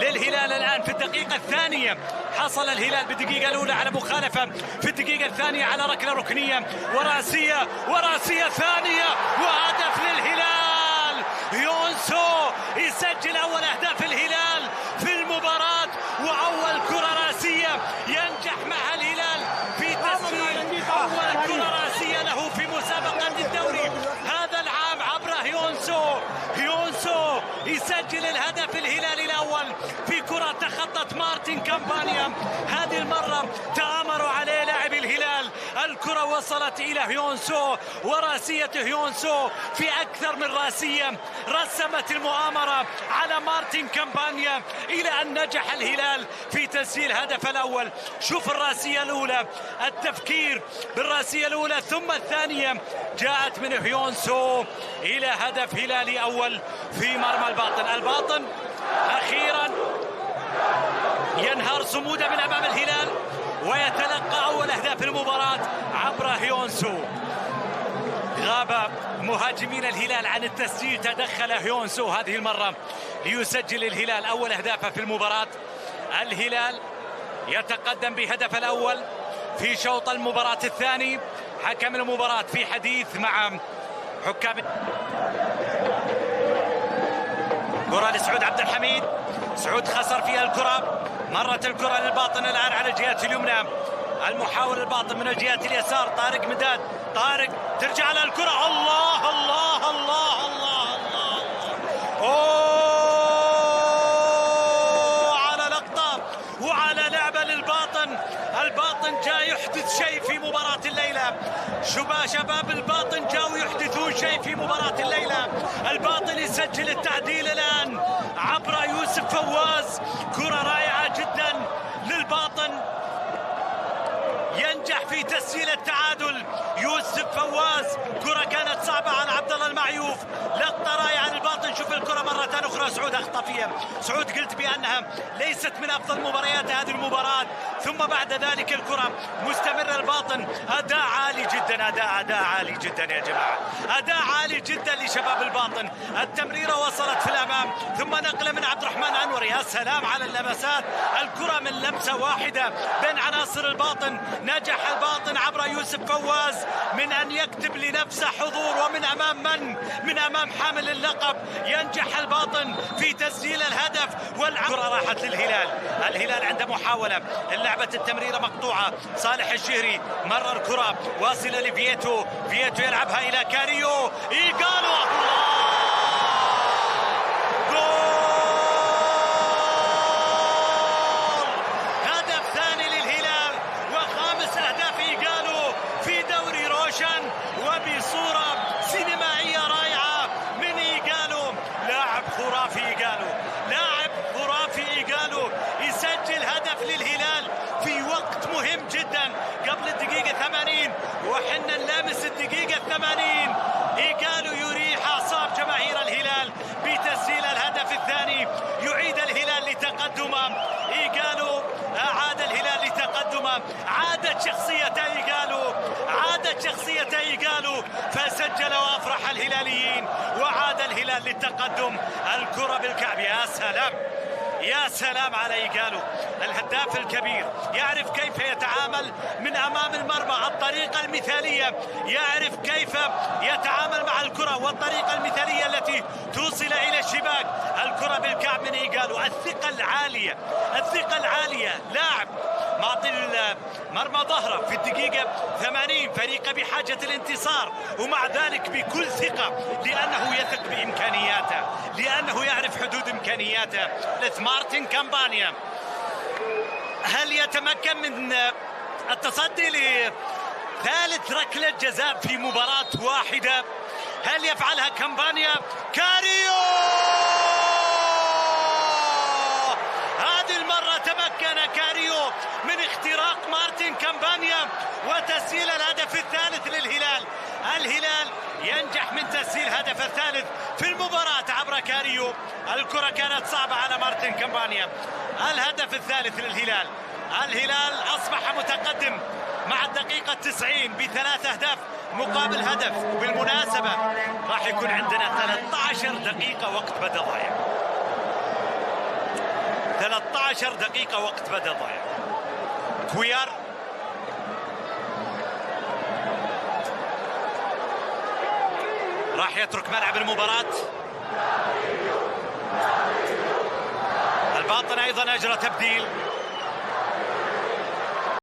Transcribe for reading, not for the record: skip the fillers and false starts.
للهلال الآن في الدقيقة الثانية. حصل الهلال بالدقيقة الأولى على مخالفة، في الدقيقة الثانية على ركلة ركنية وراسية ثانية، وهدف للهلال. يونسو يسجل أول أهداف الهلال في المباراة، وأول كرة راسية ينجح مع الهلال في تسجيل أول كرة راسية له في مسابقة الدوري هذا العام عبر يونسو يسجل الهدف الهلالي الأول في كرة تخطت مارتن كامبانيا. هذه المرة تآمروا عليه لاعبي الهلال، الكرة وصلت إلى هيونسو، وراسية هيونسو في أكثر من راسية رسمت المؤامرة على مارتن كامبانيا إلى أن نجح الهلال في تسجيل هدف الأول. شوف الراسية الأولى، التفكير بالراسية الأولى ثم الثانية جاءت من هيونسو إلى هدف هلالي أول في مرمى الباطن. أخيرا ينهار صموده من أمام الهلال ويتلقى أول أهداف المباراة عبر هيونسو. غاب مهاجمين الهلال عن التسجيل، تدخل هيونسو هذه المرة ليسجل الهلال أول أهدافه في المباراة. الهلال يتقدم بهدف الأول في شوط المباراة الثاني. حكم المباراة في حديث مع حكام. كرة لسعود عبد الحميد، سعود خسر فيها الكرة، مرت الكرة للباطن الآن على الجهة اليمنى، المحاول الباطن من الجهة اليسار طارق مداد، طارق ترجع على الكرة، الله الله الله الله الله، أوه على لقطة وعلى لعبة للباطن. الباطن جاء يحدث شيء في مباراة الليلة، شباب الباطن جاءوا يحدثون شيء في مباراة الليلة. الباطن يسجل التعديل الآن عبر يوسف فواز، كرة رائعة جدا للباطن، ينجح في تسجيل التعادل يوسف فواز. كرة كانت صعبة على عبد الله المعيوف، لقطة رائعة للباطن. شوف الكرة مرة أخرى سعود أخطأ فيها، سعود قلت بأنها ليست من أفضل مباريات هذه المباراة، ثم بعد ذلك الكرة مستمرة الباطن. أداء عالي جدا، أداء عالي جدا يا جماعة، أداء عالي جدا لشباب الباطن. التمريرة وصلت في الأمام ثم نقلة من عبد الرحمن أنور، يا سلام على اللمسات، الكرة من لمسة واحدة بين عناصر الباطن. نجح الباطن عبر يوسف فواز من أن يكتب لنفسه حضور، ومن أمام من أمام حامل اللقب ينجح الباطن في تسجيل الهدف. والكرة راحت للهلال، الهلال عنده محاولة، لعبة التمريرة مقطوعة، صالح الشهري مرر كرة واصلة لفييتو، فييتو يلعبها إلى كاريو، إيغالو، وبصورة سينمائية رائعة من إيغالو، لاعب خرافي إيغالو يسجل هدف للهلال في وقت مهم جدا قبل الدقيقة 80 وحنا نلامس الدقيقة 80. إيغالو يريح أعصاب جماهير الهلال بتسجيل الهدف الثاني، يعيد الهلال لتقدمه. إيغالو أعاد الهلال لتقدمه، عادت شخصية إيغالو فسجل وأفرح الهلاليين وعاد الهلال للتقدم. الكرة بالكعب، يا سلام على إيغالو، الهداف الكبير يعرف كيف يتعامل من أمام المرمى، الطريقة المثالية، يعرف كيف يتعامل مع الكرة والطريقة المثالية التي توصل إلى الشباك. الكرة بالكعب من إيغالو، الثقة العالية، لاعب معطي المرمى ظهره في الدقيقة 80، فريقه بحاجة الانتصار ومع ذلك بكل ثقة لأنه يثق بإمكانياته، لأنه يعرف حدود إمكانياته. مارتن كامبانيا هل يتمكن من التصدي لثالث ركلة جزاء في مباراة واحدة؟ هل يفعلها كامبانيا؟ كاريو هذه المرة تمكن كاريو من اختراق مارتن كامبانيا وتسجيل الهدف الثالث للهلال. الهلال ينجح من تسجيل هدف الثالث في المباراة عبر كاريو. الكرة كانت صعبة على مارتن كامبانيا. الهدف الثالث للهلال، الهلال أصبح متقدم مع الدقيقة 90 ب3 أهداف مقابل هدف. وبالمناسبة راح يكون عندنا 13 دقيقة وقت بدل ضايع، 13 دقيقة وقت بدل ضايع. كويار راح يترك ملعب المباراة. الباطن أيضا أجرى تبديل.